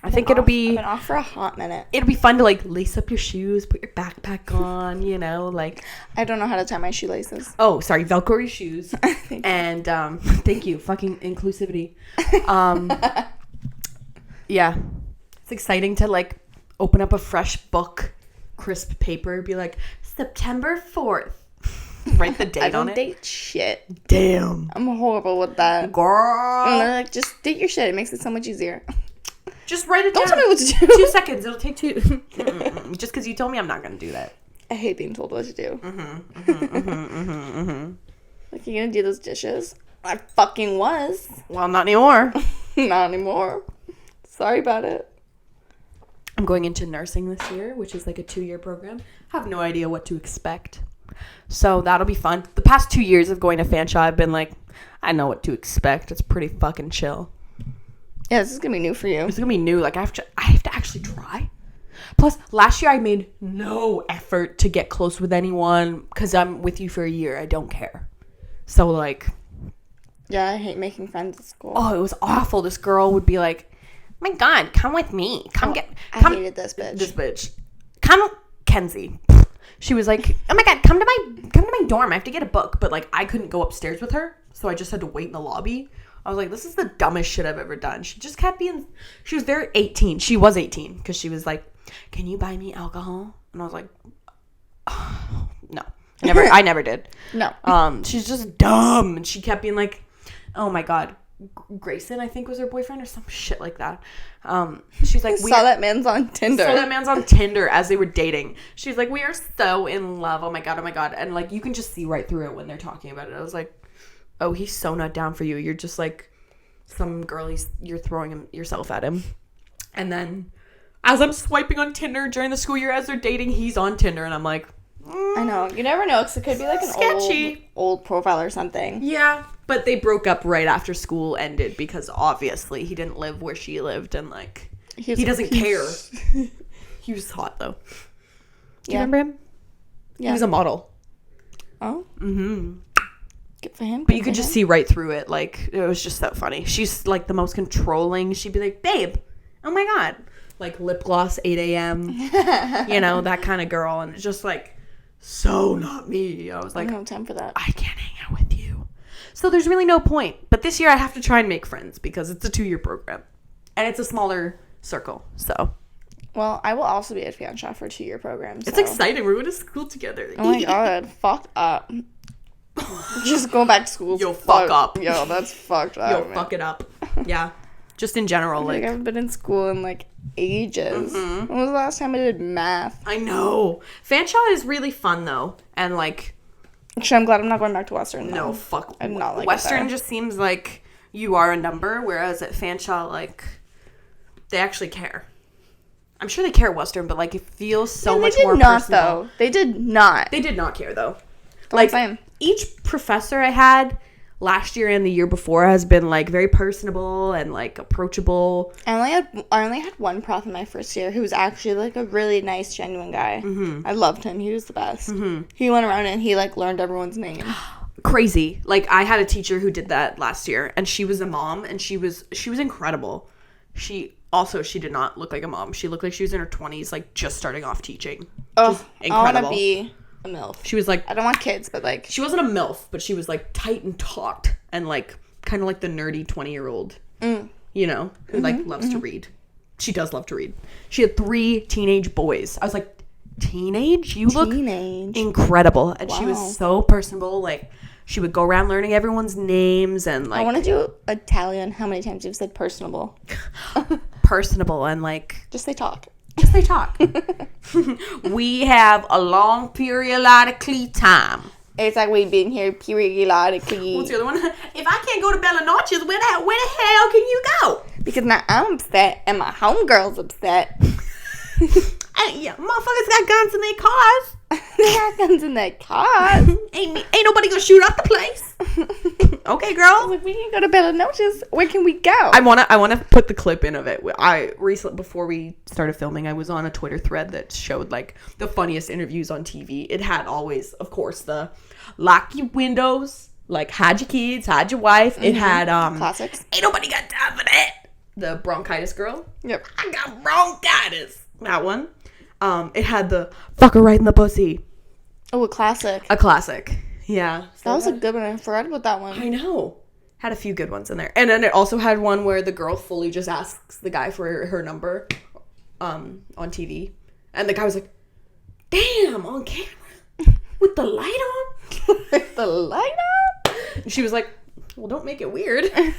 [SPEAKER 2] I think it'll be...
[SPEAKER 1] I've been off for a hot minute.
[SPEAKER 2] It'll be fun to, like, lace up your shoes, put your backpack on, you know, like...
[SPEAKER 1] I don't know how to tie my shoelaces.
[SPEAKER 2] Oh, sorry. Velcro your shoes. And, thank you. Fucking inclusivity. Yeah. It's exciting to, like, open up a fresh book, crisp paper, be like, September 4th. Write the date on it.
[SPEAKER 1] I don't date shit.
[SPEAKER 2] Damn.
[SPEAKER 1] I'm horrible with that.
[SPEAKER 2] Girl.
[SPEAKER 1] And they're like, just date your shit. It makes it so much easier.
[SPEAKER 2] Just write it down.
[SPEAKER 1] Don't tell me what to do.
[SPEAKER 2] 2 seconds. It'll take 2. Just because you told me I'm not going to do that.
[SPEAKER 1] I hate being told what to do. Like, you gonna do those dishes? I fucking was.
[SPEAKER 2] Well, not anymore.
[SPEAKER 1] Not anymore. Sorry about it.
[SPEAKER 2] I'm going into nursing this year, which is like a 2-year program. I have no idea what to expect. So that'll be fun. The past 2 years of going to Fanshawe, I've been like, I know what to expect. It's pretty fucking chill.
[SPEAKER 1] Yeah, this is gonna be new for you.
[SPEAKER 2] It's gonna be new. Like, I have to actually try. Plus, last year I made no effort to get close with anyone because I'm with you for a year. I don't care. So, like...
[SPEAKER 1] Yeah, I hate making friends at school.
[SPEAKER 2] Oh, it was awful. This girl would be like, my God, come with me. Come.
[SPEAKER 1] I hated this bitch.
[SPEAKER 2] This bitch. Come, Kenzie. She was like, oh my God, come to my dorm. I have to get a book. But, like, I couldn't go upstairs with her. So I just had to wait in the lobby. I was like, this is the dumbest shit I've ever done. She just kept being... She was there at 18. She was 18. Because she was like, can you buy me alcohol? And I was like, oh, no. I never did.
[SPEAKER 1] No.
[SPEAKER 2] She's just dumb. And she kept being like, oh my God. Grayson, I think, was her boyfriend or some shit like that. She's like,
[SPEAKER 1] saw that man's on Tinder.
[SPEAKER 2] Saw that man's on Tinder as they were dating. She's like, we are so in love. Oh my God. And, like, you can just see right through it when they're talking about it. I was like, oh, he's so not down for you. You're just like some girl. You're throwing yourself at him. And then as I'm swiping on Tinder during the school year as they're dating, he's on Tinder. And I'm like,
[SPEAKER 1] I know. You never know. Because it could be like an
[SPEAKER 2] sketchy
[SPEAKER 1] old profile or something.
[SPEAKER 2] Yeah. But they broke up right after school ended because obviously he didn't live where she lived. And, like, he doesn't care. He was hot, though. Do you remember him?
[SPEAKER 1] Yeah.
[SPEAKER 2] He was a model.
[SPEAKER 1] Oh.
[SPEAKER 2] Mm-hmm.
[SPEAKER 1] Good for him.
[SPEAKER 2] But you could just see right through it. Like, it was just so funny. She's, like, the most controlling. She'd be like, babe, oh, my God. Like, lip gloss, 8 a.m. You know, that kind of girl. And it's just, like, so not me. I was like,
[SPEAKER 1] I don't have time for that.
[SPEAKER 2] I can't hang out with you. So there's really no point. But this year I have to try and make friends because it's a 2-year program. And it's a smaller circle. So.
[SPEAKER 1] Well, I will also be at Fanshawe for a 2-year program. So.
[SPEAKER 2] It's exciting. We're going to school together.
[SPEAKER 1] Oh, my God. Fucked up. Just going back to school.
[SPEAKER 2] Yo, fuck up.
[SPEAKER 1] Yo, that's fucked up.
[SPEAKER 2] Yo, fuck it up. Yeah. Just in general.
[SPEAKER 1] Like, I haven't been in school in, like, ages.
[SPEAKER 2] Mm-hmm.
[SPEAKER 1] When was the last time I did math?
[SPEAKER 2] I know. Fanshawe is really fun, though. And, like...
[SPEAKER 1] Actually, I'm glad I'm not going back to Western, though.
[SPEAKER 2] No, fuck.
[SPEAKER 1] I'm not like
[SPEAKER 2] Western just seems like you are a number, whereas at Fanshawe, like, they actually care. I'm sure they care at Western, but, like, it feels so much more personal.
[SPEAKER 1] They did not, though. They did not.
[SPEAKER 2] They did not care, though.
[SPEAKER 1] Like,
[SPEAKER 2] each professor I had last year and the year before has been, like, very personable and, like, approachable.
[SPEAKER 1] I only had one prof in my first year who was actually, like, a really nice, genuine guy.
[SPEAKER 2] Mm-hmm.
[SPEAKER 1] I loved him. He was the best.
[SPEAKER 2] Mm-hmm.
[SPEAKER 1] He went around and he, like, learned everyone's name.
[SPEAKER 2] Crazy. Like, I had a teacher who did that last year, and she was a mom, and she was incredible. She did not look like a mom. She looked like she was in her 20s, like, just starting off teaching.
[SPEAKER 1] Oh, I want to be a MILF.
[SPEAKER 2] She was like...
[SPEAKER 1] I don't want kids, but, like...
[SPEAKER 2] She wasn't a MILF, but she was, like, tight and taut and, like, kind of like the nerdy 20-year-old, you know, who, like, loves to read. She does love to read. She had 3 teenage boys. I was like, teenage? You look incredible. And she was so personable. Like, she would go around learning everyone's names and, like...
[SPEAKER 1] I want to do Italian. How many times you've said personable?
[SPEAKER 2] Personable and, like...
[SPEAKER 1] Just say talk.
[SPEAKER 2] Just they talk. We have a long periodically time.
[SPEAKER 1] It's like we've been here periodically.
[SPEAKER 2] What's the other one? If I can't go to Bella Noches, where the hell can you go?
[SPEAKER 1] Because now I'm upset and my homegirl's upset.
[SPEAKER 2] Yeah, motherfuckers got guns in their cars.
[SPEAKER 1] They got guns in their cars.
[SPEAKER 2] Ain't nobody gonna shoot up the place. Okay, girl.
[SPEAKER 1] Like, we can go to Bella Noches. Where can we go?
[SPEAKER 2] I wanna put the clip in of it. I recently, before we started filming, I was on a Twitter thread that showed, like, the funniest interviews on TV. It had always, of course, the lock your windows, like, hide your kids, hide your wife. It had
[SPEAKER 1] classics.
[SPEAKER 2] Ain't nobody got time for that. The bronchitis girl.
[SPEAKER 1] Yep.
[SPEAKER 2] I got bronchitis. That one. It had the fuck her right in the pussy.
[SPEAKER 1] Oh, a classic.
[SPEAKER 2] A classic. Yeah.
[SPEAKER 1] That was a good one. I forgot about that one.
[SPEAKER 2] I know. Had a few good ones in there. And then it also had one where the girl fully just asks the guy for her number on TV. And the guy was like, damn, on camera? With the light on?
[SPEAKER 1] With the light on?
[SPEAKER 2] And she was like, well, don't make it weird. I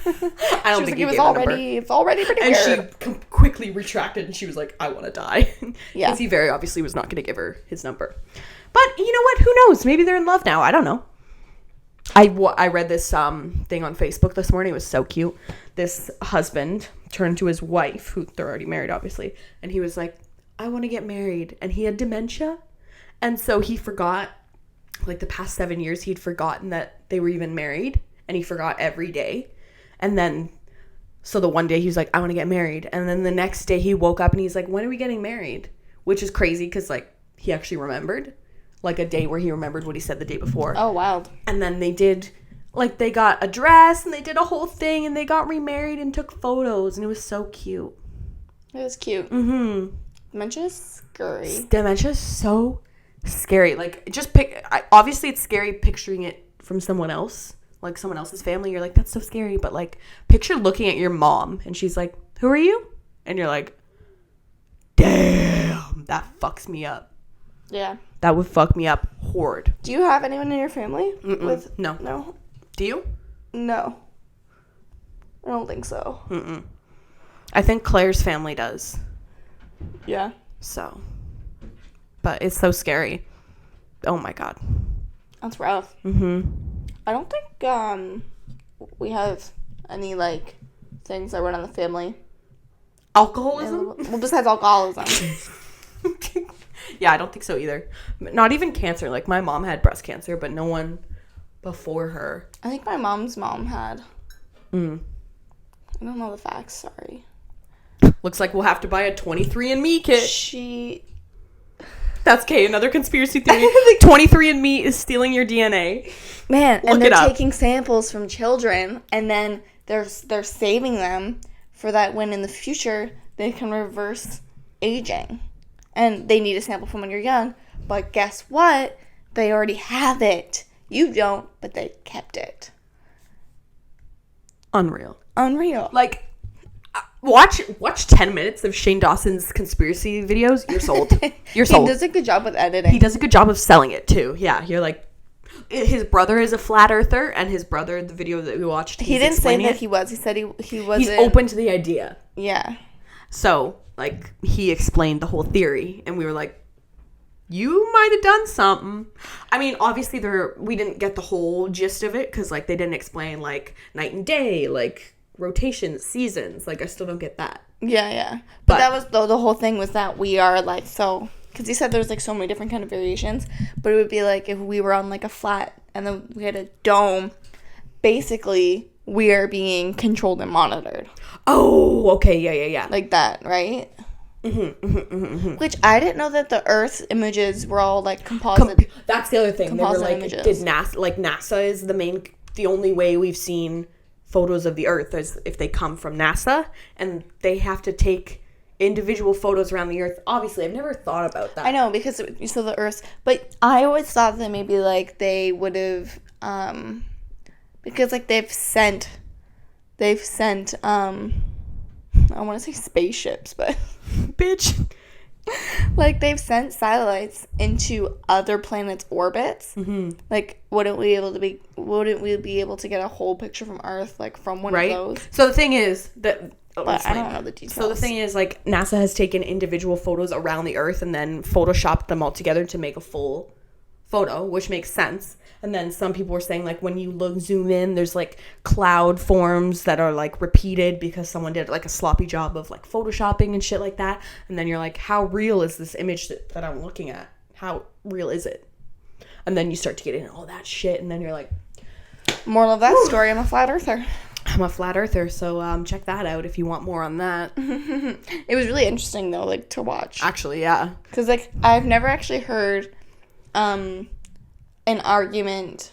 [SPEAKER 2] don't think
[SPEAKER 1] it was already. It's already pretty weird.
[SPEAKER 2] And she quickly retracted, and she was like, "I want to die."
[SPEAKER 1] Yeah,
[SPEAKER 2] because he very obviously was not going to give her his number. But you know what? Who knows? Maybe they're in love now. I don't know. I read this thing on Facebook this morning. It was so cute. This husband turned to his wife, who they're already married, obviously, and he was like, "I want to get married," and he had dementia, and so he forgot. Like the past 7 years, he'd forgotten that they were even married. And he forgot every day. And then, so the one day he was like, I want to get married. And then the next day he woke up and he's like, when are we getting married? Which is crazy because, like, he actually remembered. Like, a day where he remembered what he said the day before.
[SPEAKER 1] Oh, wild.
[SPEAKER 2] And then they did, like, they got a dress and they did a whole thing. And they got remarried and took photos. And it was so cute.
[SPEAKER 1] It was cute.
[SPEAKER 2] Mm-hmm.
[SPEAKER 1] Dementia is scary.
[SPEAKER 2] Dementia is so scary. Like, just obviously it's scary picturing it from someone else. Like someone else's family, you're like, that's so scary. But like, picture looking at your mom and she's like, who are you? And you're like, damn, that fucks me up.
[SPEAKER 1] Yeah.
[SPEAKER 2] That would fuck me up hard.
[SPEAKER 1] Do you have anyone in your family?
[SPEAKER 2] No. Do you?
[SPEAKER 1] No. I don't think so.
[SPEAKER 2] Mm-mm. I think Claire's family does.
[SPEAKER 1] Yeah.
[SPEAKER 2] So. But it's so scary. Oh my God.
[SPEAKER 1] That's rough.
[SPEAKER 2] Mm-hmm.
[SPEAKER 1] I don't think we have any, like, things that run in the family.
[SPEAKER 2] Alcoholism?
[SPEAKER 1] Well, besides alcoholism.
[SPEAKER 2] Yeah, I don't think so either. Not even cancer. Like, my mom had breast cancer, but no one before her.
[SPEAKER 1] I think my mom's mom had.
[SPEAKER 2] I
[SPEAKER 1] don't know the facts, sorry.
[SPEAKER 2] Looks like we'll have to buy a 23andMe kit. That's okay. Another conspiracy theory. 23andMe is stealing your DNA.
[SPEAKER 1] Man, and they're taking samples from children, and then they're saving them for that when in the future they can reverse aging. And they need a sample from when you're young. But guess what? They already have it. You don't, but they kept it.
[SPEAKER 2] Unreal.
[SPEAKER 1] Like,
[SPEAKER 2] watch 10 minutes of Shane Dawson's conspiracy videos. You're sold. You're sold.
[SPEAKER 1] He does a good job with editing.
[SPEAKER 2] He does a good job of selling it, too. Yeah, you're like, his brother is a flat earther, and his brother, the video that we watched,
[SPEAKER 1] he didn't say that he was. He said he wasn't.
[SPEAKER 2] He's open to the idea.
[SPEAKER 1] Yeah.
[SPEAKER 2] So, like, he explained the whole theory, and we were like, you might have done something. I mean, obviously, we didn't get the whole gist of it, because, like, they didn't explain, like, night and day, like, rotations, seasons. Like, I still don't get that.
[SPEAKER 1] Yeah. But that was, the whole thing was that we are, like, so... Because he said there's, like, so many different kind of variations. But it would be, like, if we were on, like, a flat, and then we had a dome, basically, we are being controlled and monitored.
[SPEAKER 2] Oh, okay, yeah.
[SPEAKER 1] Like that, right? Which I didn't know that the Earth's images were all like composite.
[SPEAKER 2] That's the other thing. They were like,
[SPEAKER 1] images.
[SPEAKER 2] Did NASA is the only way we've seen photos of the Earth is if they come from NASA, and they have to take individual photos around the Earth. Obviously, I've never thought about that.
[SPEAKER 1] I know, because so the Earth, but I always thought that maybe like they would have, because like they've sent I want to say spaceships, but
[SPEAKER 2] bitch,
[SPEAKER 1] like they've sent satellites into other planets' orbits. Mm-hmm. Like, wouldn't we be able to get a whole picture from Earth, like from one of those?
[SPEAKER 2] So the thing is that.
[SPEAKER 1] But I don't know the details.
[SPEAKER 2] So the thing is, like, NASA has taken individual photos around the Earth and then photoshopped them all together to make a full photo, which makes sense. And then some people were saying, like, when you zoom in, there's, like, cloud forms that are, like, repeated because someone did, like, a sloppy job of, like, photoshopping and shit like that. And then you're like, how real is this image that I'm looking at? How real is it? And then you start to get into all that shit, and then you're like...
[SPEAKER 1] Moral of that story, I'm a flat earther.
[SPEAKER 2] I'm a flat earther, so check that out if you want more on that.
[SPEAKER 1] It was really interesting, though, like, to watch.
[SPEAKER 2] Actually, yeah.
[SPEAKER 1] Because, like, I've never actually heard... an argument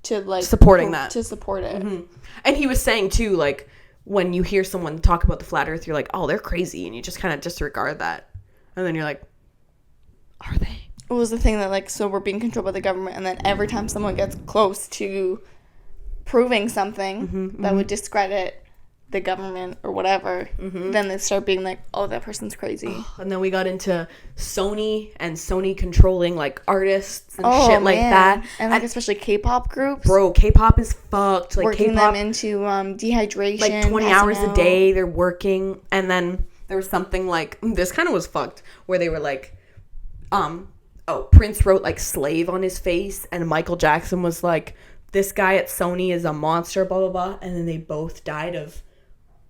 [SPEAKER 1] to like
[SPEAKER 2] supporting that,
[SPEAKER 1] to support it.
[SPEAKER 2] Mm-hmm. And he was saying too, like, when you hear someone talk about the flat earth, you're like, oh, they're crazy, and you just kind of disregard that, and then you're like, are they?
[SPEAKER 1] It was the thing that, like, so we're being controlled by the government, and then every time someone gets close to proving something that would discredit the government or whatever, then they start being like, oh, that person's crazy.
[SPEAKER 2] And then we got into Sony and Sony controlling, like, artists and shit like that.
[SPEAKER 1] And, like, especially K-pop groups.
[SPEAKER 2] Bro, K-pop is fucked. Like,
[SPEAKER 1] working
[SPEAKER 2] K-pop,
[SPEAKER 1] them into dehydration.
[SPEAKER 2] Like, 20 hours a day, they're working. And then there was something like, this kind of was fucked, where they were like, Prince wrote, like, slave on his face, and Michael Jackson was like, this guy at Sony is a monster, blah, blah, blah. And then they both died of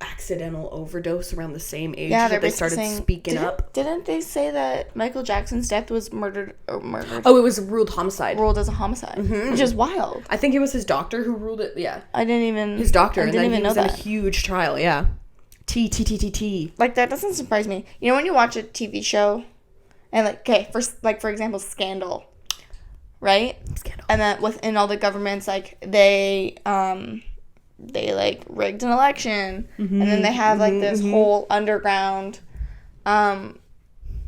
[SPEAKER 2] accidental overdose around the same age that they started speaking up.
[SPEAKER 1] Didn't they say that Michael Jackson's death was murdered?
[SPEAKER 2] Oh, it was ruled homicide.
[SPEAKER 1] Ruled as a homicide, which is wild.
[SPEAKER 2] I think it was his doctor who ruled it. Yeah,
[SPEAKER 1] I didn't even
[SPEAKER 2] his doctor.
[SPEAKER 1] I didn't even know that.
[SPEAKER 2] A huge trial. Yeah, T.
[SPEAKER 1] Like, that doesn't surprise me. You know, when you watch a TV show, and like, okay, for example, Scandal, right?
[SPEAKER 2] Scandal.
[SPEAKER 1] And then within all the governments, like, they like rigged an election, and then they have like this whole underground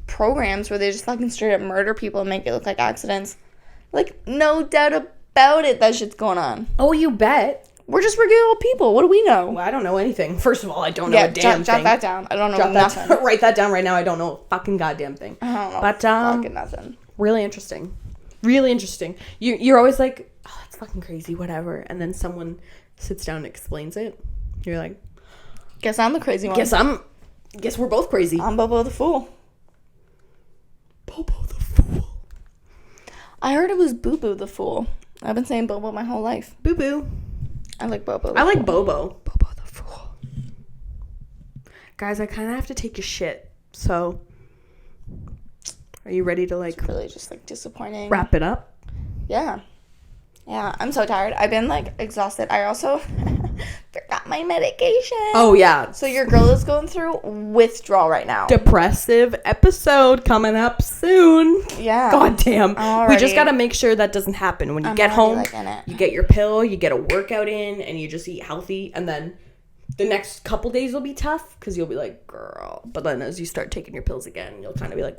[SPEAKER 1] programs where they just fucking straight up murder people and make it look like accidents. Like, no doubt about it, that shit's going on.
[SPEAKER 2] Oh, you bet.
[SPEAKER 1] We're just regular old people. What do we know?
[SPEAKER 2] Well, I don't know anything. First of all, I don't know a damn thing.
[SPEAKER 1] Jot that down. I don't know nothing.
[SPEAKER 2] Write that down right now. I don't know a fucking goddamn thing.
[SPEAKER 1] I don't know fucking nothing.
[SPEAKER 2] Really interesting. Really interesting. You're always like, oh, it's fucking crazy, whatever. And then someone sits down and explains it. You're like,
[SPEAKER 1] guess I'm the crazy one.
[SPEAKER 2] Guess we're both crazy.
[SPEAKER 1] I'm Bobo the Fool.
[SPEAKER 2] Bobo the Fool.
[SPEAKER 1] I heard it was Boo Boo the Fool. I've been saying Bobo my whole life.
[SPEAKER 2] Boo Boo.
[SPEAKER 1] I like Bobo.
[SPEAKER 2] I like Bobo. Bobo the Fool. Guys, I kind of have to take a shit. So, are you ready to, like,
[SPEAKER 1] it's really just, like, disappointing.
[SPEAKER 2] Wrap it up?
[SPEAKER 1] Yeah. Yeah, I'm so tired. I've been, like, exhausted. I also, Forgot my medication.
[SPEAKER 2] Oh, yeah.
[SPEAKER 1] So your girl is going through withdrawal right now.
[SPEAKER 2] Depressive episode coming up soon.
[SPEAKER 1] Yeah.
[SPEAKER 2] God damn.
[SPEAKER 1] Already.
[SPEAKER 2] We just got to make sure that doesn't happen. When you get home, you get your pill, you get a workout in, and you just eat healthy. And then the next couple days will be tough because you'll be like, girl. But then as you start taking your pills again, you'll kind of be like,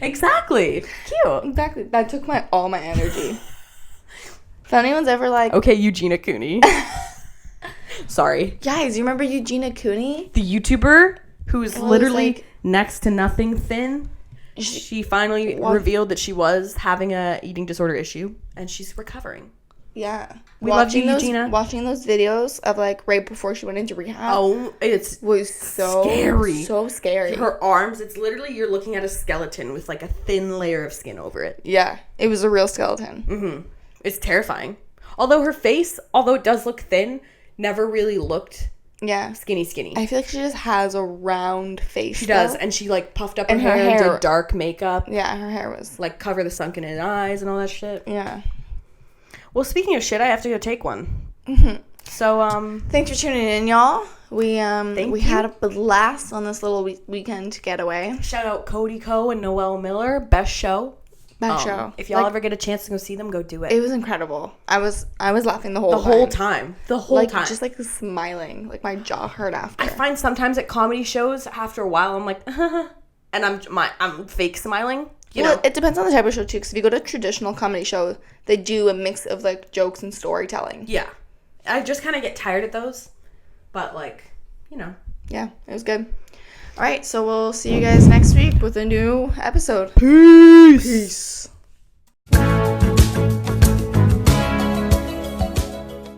[SPEAKER 2] exactly.
[SPEAKER 1] Cute. Exactly. That took all my energy. If anyone's ever like...
[SPEAKER 2] Okay, Eugenia Cooney. Sorry.
[SPEAKER 1] Guys, you remember Eugenia Cooney?
[SPEAKER 2] The YouTuber who's literally
[SPEAKER 1] like,
[SPEAKER 2] next to nothing thin. She finally revealed that she was having a eating disorder issue, and she's recovering.
[SPEAKER 1] Yeah.
[SPEAKER 2] We love you, Eugenia.
[SPEAKER 1] Watching those videos of, like, right before she went into rehab.
[SPEAKER 2] Oh, was so scary.
[SPEAKER 1] So scary.
[SPEAKER 2] Her arms, it's literally you're looking at a skeleton with, like, a thin layer of skin over it.
[SPEAKER 1] Yeah. It was a real skeleton.
[SPEAKER 2] Mm-hmm. It's terrifying. Although her face, although it does look thin, never really looked skinny.
[SPEAKER 1] I feel like she just has a round face.
[SPEAKER 2] She does. And she, like, puffed up her hair and did dark makeup.
[SPEAKER 1] Yeah, her hair was...
[SPEAKER 2] Like, cover the sunken in eyes and all that shit.
[SPEAKER 1] Yeah.
[SPEAKER 2] Well, speaking of shit, I have to go take one. Mm-hmm. So,
[SPEAKER 1] thanks for tuning in, y'all. We had a blast on this little weekend getaway.
[SPEAKER 2] Shout out Cody Co. and Noel Miller. Best show.
[SPEAKER 1] Show.
[SPEAKER 2] If y'all ever get a chance to go see them, go do it.
[SPEAKER 1] It was incredible. I was laughing the whole
[SPEAKER 2] time. The whole time.
[SPEAKER 1] Just like smiling. Like my jaw hurt after.
[SPEAKER 2] I find sometimes at comedy shows, after a while, I'm like, and I'm fake smiling. You know?
[SPEAKER 1] It depends on the type of show too. Because if you go to a traditional comedy show, they do a mix of like jokes and storytelling.
[SPEAKER 2] Yeah, I just kind of get tired of those, but like, you know.
[SPEAKER 1] Yeah, it was good. All right, so we'll see you guys next week with a new episode.
[SPEAKER 2] Peace.